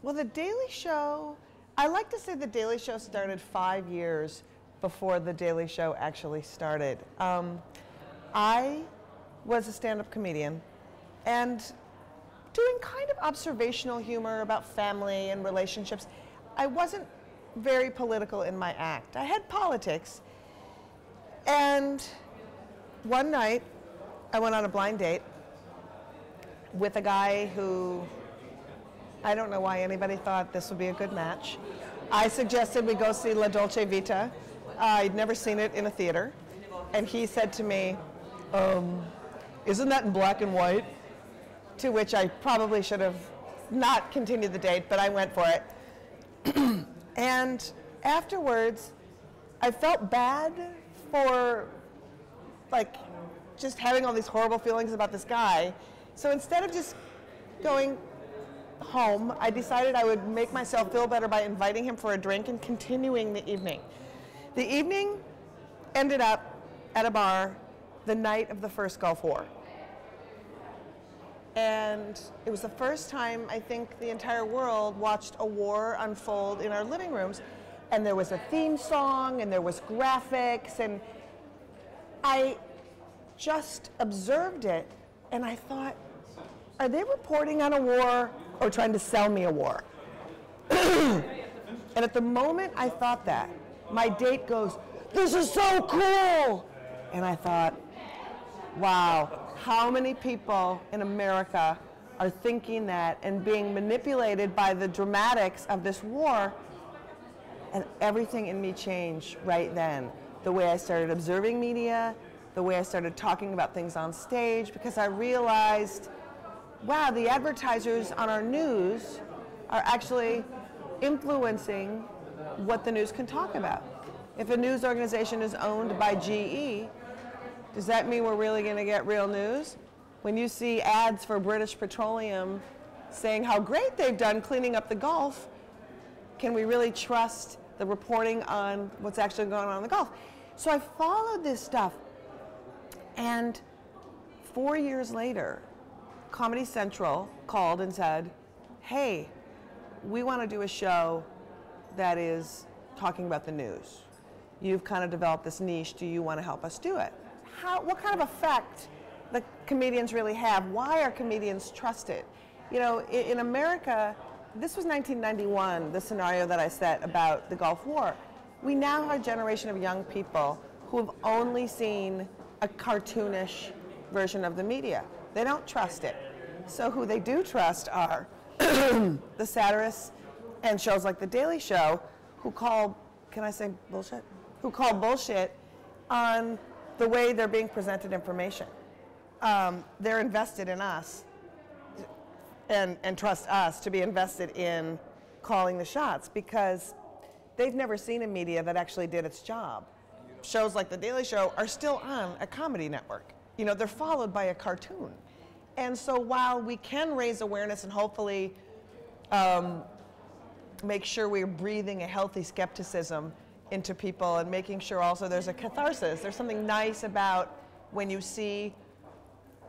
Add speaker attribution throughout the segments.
Speaker 1: Well, The Daily Show, I like to say The Daily Show started 5 years before The Daily Show actually started. I was a stand-up comedian and doing kind of observational humor about family and relationships. I wasn't very political in my act. I had politics. And one night, I went on a blind date with a guy who, I don't know why anybody thought this would be a good match. I suggested we go see La Dolce Vita. I'd never seen it in a theater. And he said to me, isn't that in black and white? To which I probably should have not continued the date, but I went for it. And afterwards, I felt bad for like just having all these horrible feelings about this guy. So instead of just going home, I decided I would make myself feel better by inviting him for a drink and continuing the evening. The evening ended up at a bar the night of the first Gulf War. And it was the first time I think the entire world watched a war unfold in our living rooms. And there was a theme song and there was graphics, and I just observed it and I thought, are they reporting on a war or trying to sell me a war? And at the moment I thought that, my date goes, this is so cool! And I thought, wow, how many people in America are thinking that and being manipulated by the dramatics of this war? And everything in me changed right then. The way I started observing media, the way I started talking about things on stage, because I realized, wow, the advertisers on our news are actually influencing what the news can talk about. If a news organization is owned by GE, does that mean we're really going to get real news? When you see ads for British Petroleum saying how great they've done cleaning up the Gulf, can we really trust the reporting on what's actually going on in the Gulf? So I followed this stuff, and 4 years later, Comedy Central called and said, hey, we want to do a show that is talking about the news. You've kind of developed this niche. Do you want to help us do it? What kind of effect the comedians really have? Why are comedians trusted? You know, in America, this was 1991, the scenario that I set about the Gulf War. We now have a generation of young people who have only seen a cartoonish version of the media. They don't trust it. So who they do trust are the satirists and shows like The Daily Show, who call, can I say bullshit? Who call bullshit on the way they're being presented information. They're invested in us and trust us to be invested in calling the shots, because they've never seen a media that actually did its job. Shows like The Daily Show are still on a comedy network. You know, they're followed by a cartoon. And so while we can raise awareness and hopefully make sure we're breathing a healthy skepticism into people and making sure also there's a catharsis, there's something nice about when you see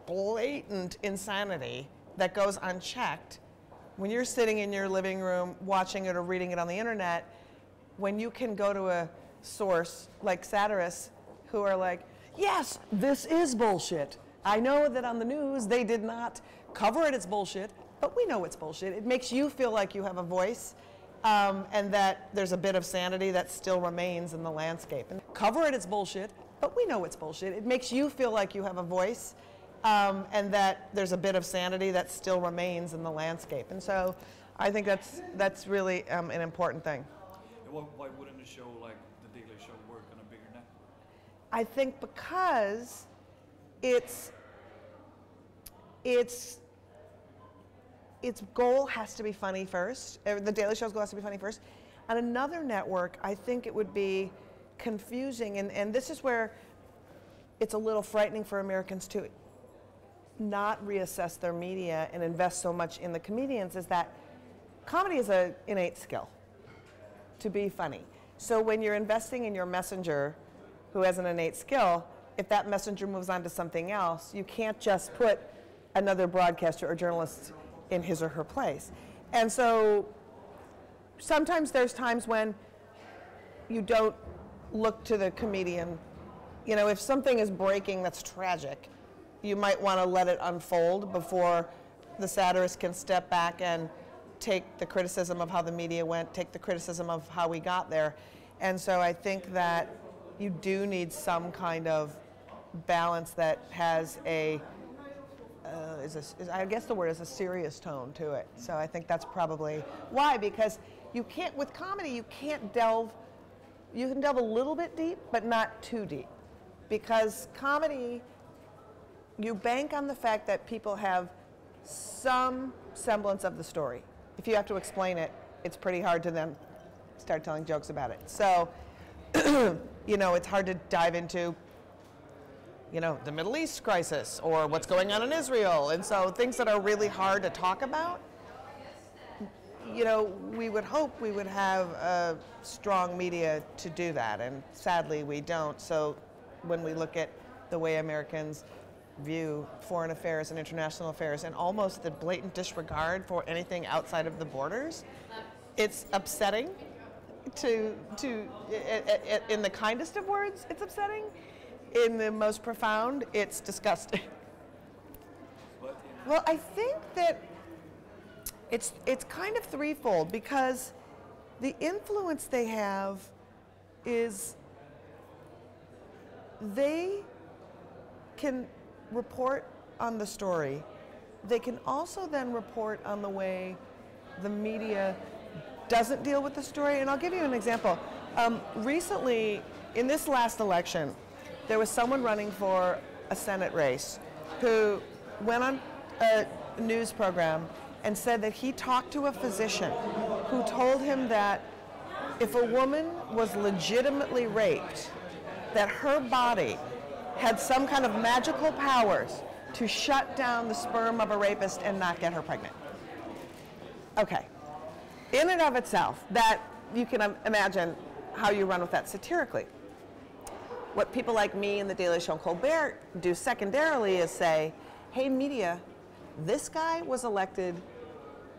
Speaker 1: blatant insanity that goes unchecked, when you're sitting in your living room watching it or reading it on the internet, when you can go to a source like satirists who are like, yes, this is bullshit. I know that on the news they did not cover it as bullshit, but we know it's bullshit. It makes you feel like you have a voice, and that there's a bit of sanity that still remains in the landscape. And cover it as bullshit, but we know it's bullshit. It makes you feel like you have a voice, and that there's a bit of sanity that still remains in the landscape. And so I think that's really an important thing.
Speaker 2: Why wouldn't a show like The Daily Show work on a bigger network?
Speaker 1: I think because its goal has to be funny first. The Daily Show's goal has to be funny first. On another network, I think it would be confusing, and this is where it's a little frightening for Americans to not reassess their media and invest so much in the comedians, is that comedy is an innate skill to be funny. So when you're investing in your messenger who has an innate skill, if that messenger moves on to something else, you can't just put another broadcaster or journalist in his or her place. And so sometimes there's times when you don't look to the comedian. You know, if something is breaking that's tragic, you might want to let it unfold before the satirist can step back and take the criticism of how the media went, take the criticism of how we got there. And so I think that you do need some kind of balance that has I guess the word is a serious tone to it. So I think that's probably why, because you can't, with comedy, you can delve a little bit deep, but not too deep. Because comedy, you bank on the fact that people have some semblance of the story. If you have to explain it, it's pretty hard to then start telling jokes about it. So, you know, it's hard to dive into, you know, the Middle East crisis or what's going on in Israel. And so things that are really hard to talk about, you know, we would hope we would have a strong media to do that. And sadly, we don't. So when we look at the way Americans view foreign affairs and international affairs and almost the blatant disregard for anything outside of the borders, it's upsetting in the kindest of words, it's upsetting. In the most profound, it's disgusting. Well, I think that it's kind of threefold, because the influence they have is they can report on the story. They can also then report on the way the media doesn't deal with the story. And I'll give you an example. Recently, in this last election, there was someone running for a Senate race who went on a news program and said that he talked to a physician who told him that if a woman was legitimately raped, that her body had some kind of magical powers to shut down the sperm of a rapist and not get her pregnant. Okay. In and of itself, that you can imagine how you run with that satirically. What people like me and The Daily Show and Colbert do secondarily is say, hey, media, this guy was elected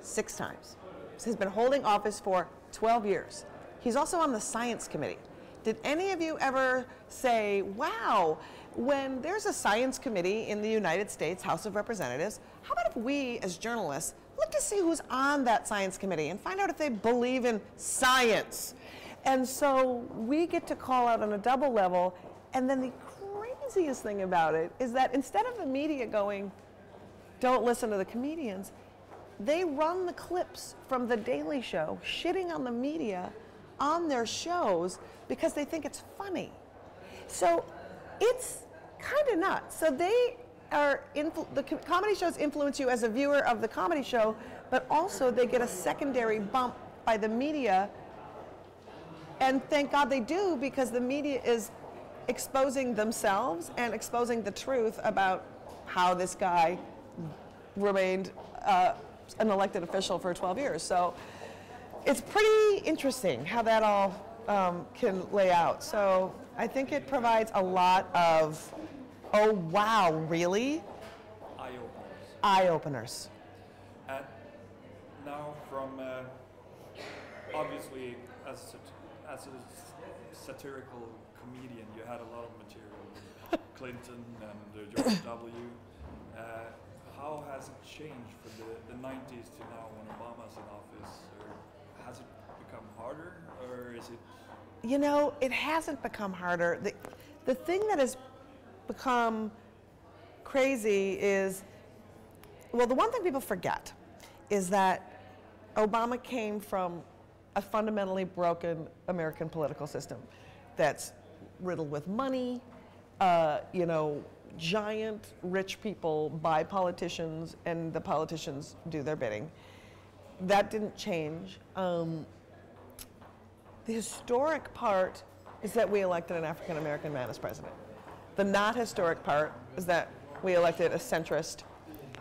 Speaker 1: 6 times. He's been holding office for 12 years. He's also on the science committee. Did any of you ever say, wow, when there's a science committee in the United States House of Representatives, how about if we as journalists look to see who's on that science committee and find out if they believe in science? And so we get to call out on a double level. And then the craziest thing about it is that instead of the media going, don't listen to the comedians, they run the clips from The Daily Show shitting on the media on their shows because they think it's funny. So it's kind of nuts. So they are, the comedy shows influence you as a viewer of the comedy show, but also they get a secondary bump by the media. And thank God they do, because the media is exposing themselves and exposing the truth about how this guy remained an elected official for 12 years. So it's pretty interesting how that all can lay out. So I think it provides a lot of, oh wow, really?
Speaker 2: Eye-openers.
Speaker 1: Eye-openers.
Speaker 2: And now from, obviously, as a satirical comedian, you had a lot of material, Clinton and George W. How has it changed from the 90s to now when Obama's in office? Or has it become harder, or is it?
Speaker 1: You know, it hasn't become harder. The thing that has become crazy is, well, the one thing people forget is that Obama came from a fundamentally broken American political system that's riddled with money, you know, giant rich people buy politicians and the politicians do their bidding. That didn't change. The historic part is that we elected an African American man as president. The not historic part is that we elected a centrist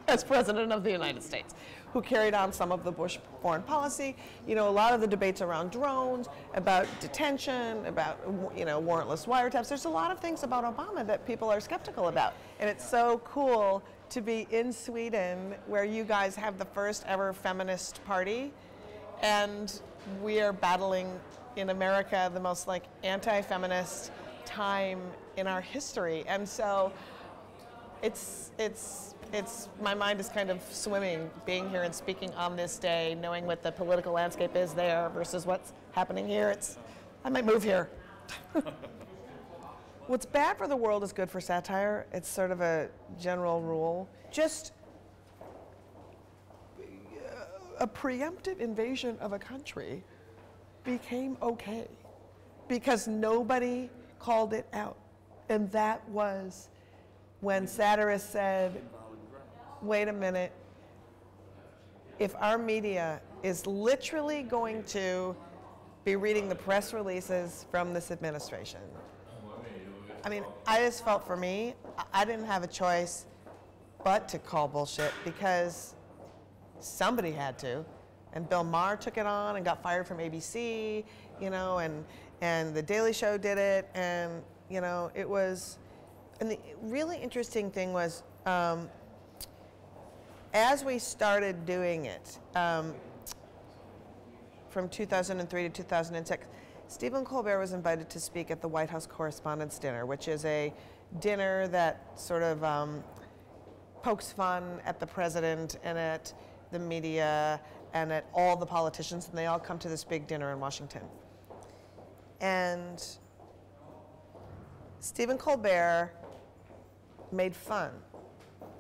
Speaker 1: as president of the United States, who carried on some of the Bush foreign policy. You know, a lot of the debates around drones, about detention, about, you know, warrantless wiretaps. There's a lot of things about Obama that people are skeptical about. And it's so cool to be in Sweden, where you guys have the first ever feminist party, And we are battling in America the most like anti-feminist time in our history. And so it's my mind is kind of swimming being here and speaking on this day, knowing what the political landscape is there versus what's happening here. I might move here. What's bad for the world is good for satire. It's sort of a general rule. Just a preemptive invasion of a country became okay because nobody called it out. And that was when satirists said, wait a minute, if our media is literally going to be reading the press releases from this administration, I mean, I just felt for me, I didn't have a choice but to call bullshit because somebody had to. And Bill Maher took it on and got fired from ABC, you know, and The Daily Show did it, and, you know, it was, and the really interesting thing was, as we started doing it, from 2003 to 2006, Stephen Colbert was invited to speak at the White House Correspondents' Dinner, which is a dinner that sort of pokes fun at the president and at the media and at all the politicians, and they all come to this big dinner in Washington. And Stephen Colbert made fun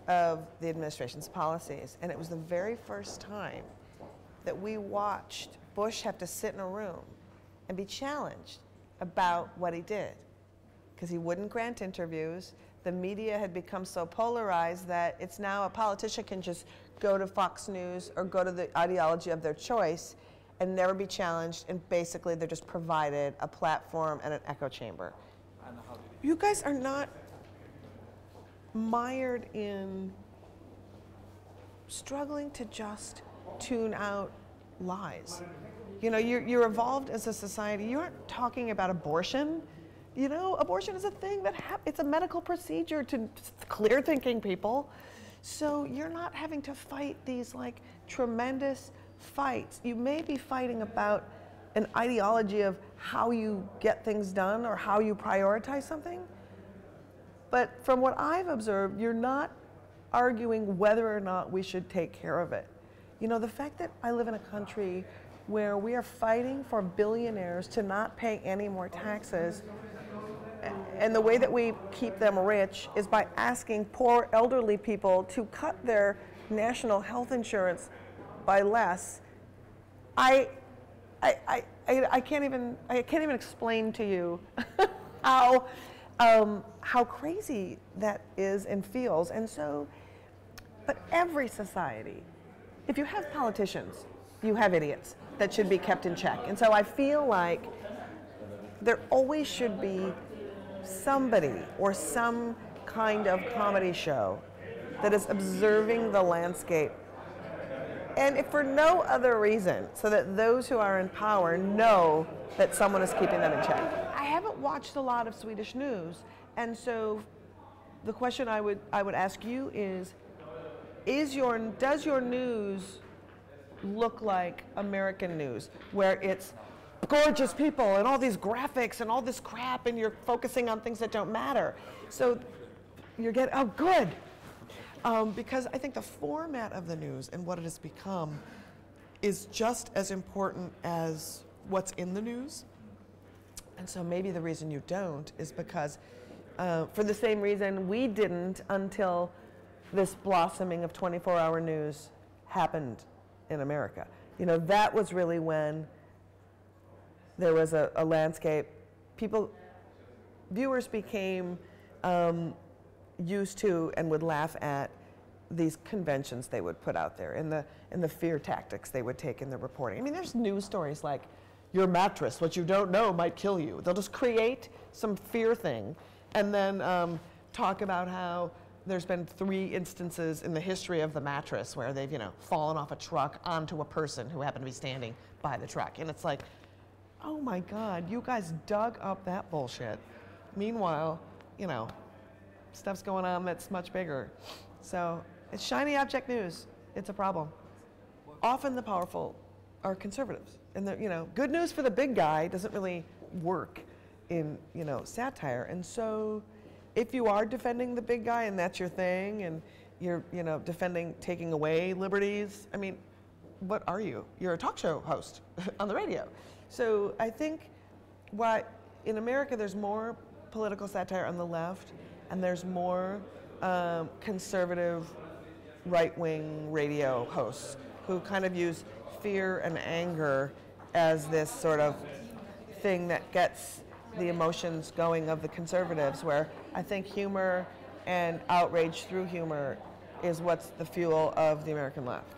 Speaker 1: of the administration's policies, and it was the very first time that we watched Bush have to sit in a room and be challenged about what he did, because he wouldn't grant interviews. The media had become so polarized that it's now a politician can just go to Fox News or go to the ideology of their choice and never be challenged, and basically they're just provided a platform and an echo chamber. You guys are not mired in struggling to just tune out lies. You know, you're evolved as a society. You aren't talking about abortion. You know, abortion is a thing that it's a medical procedure to clear thinking people. So you're not having to fight these like tremendous fights. You may be fighting about an ideology of how you get things done or how you prioritize something. But from what I've observed, you're not arguing whether or not we should take care of it. You know, the fact that I live in a country where we are fighting for billionaires to not pay any more taxes, and the way that we keep them rich is by asking poor elderly people to cut their national health insurance by less. I can't even explain to you how crazy that is and feels. And so, but every society, if you have politicians, you have idiots that should be kept in check. And so I feel like there always should be somebody or some kind of comedy show that is observing the landscape, and if for no other reason, so that those who are in power know that someone is keeping them in check. I haven't watched a lot of Swedish news, and so the question I would ask you is does your news look like American news, where it's gorgeous people and all these graphics and all this crap, and you're focusing on things that don't matter? So you're getting, oh, good. Because I think the format of the news and what it has become is just as important as what's in the news. And so maybe the reason you don't is because, for the same reason we didn't until this blossoming of 24-hour news happened in America. You know, that was really when there was a landscape. Viewers became used to and would laugh at these conventions they would put out there and the fear tactics they would take in the reporting. I mean, there's news stories like, your mattress, what you don't know might kill you. They'll just create some fear thing and then talk about how there's been 3 instances in the history of the mattress where they've, you know, fallen off a truck onto a person who happened to be standing by the truck. And it's like, oh my God, you guys dug up that bullshit. Meanwhile, you know, stuff's going on that's much bigger. So it's shiny object news. It's a problem. Often the powerful are conservatives. And the, you know, good news for the big guy doesn't really work in, you know, satire. And so if you are defending the big guy and that's your thing, and you're, you know, defending taking away liberties, I mean, what are you? You're a talk show host on the radio. So I think why in America there's more political satire on the left, and there's more conservative right-wing radio hosts who kind of use fear and anger as this sort of thing that gets the emotions going of the conservatives, where I think humor and outrage through humor is what's the fuel of the American left.